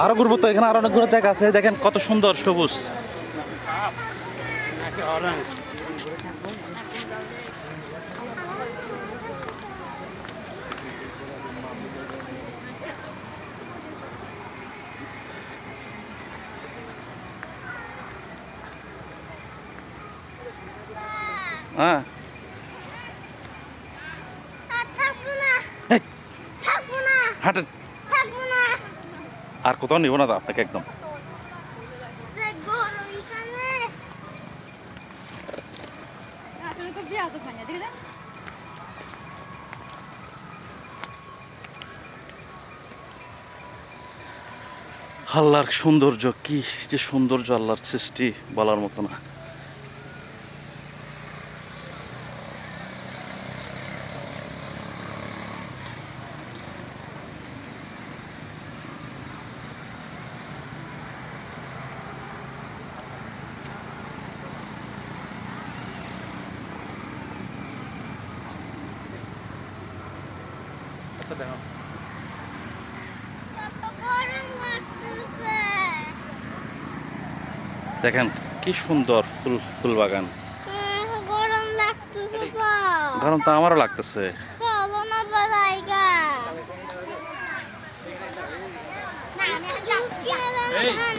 আরো ঘুরবো তো, এখানে আরো অনেক ঘোরার জায়গা আছে। দেখেন কত সুন্দর সবুজ। হ্যাঁ এই, হাঁটেন। আর কোথাও নিব না তো আপনাকে একদম। আল্লাহর সৌন্দর্য, কি যে সৌন্দর্য, আল্লাহর সৃষ্টি বলার মতো না। আচ্ছা দেখো, দেখেন কি সুন্দর ফুল, ফুল বাগান। গরম লাগতেছে তো। গরম তো আমারও লাগতেছে। চলো না বালাইগা। না আমি জুস কিনে দাও না।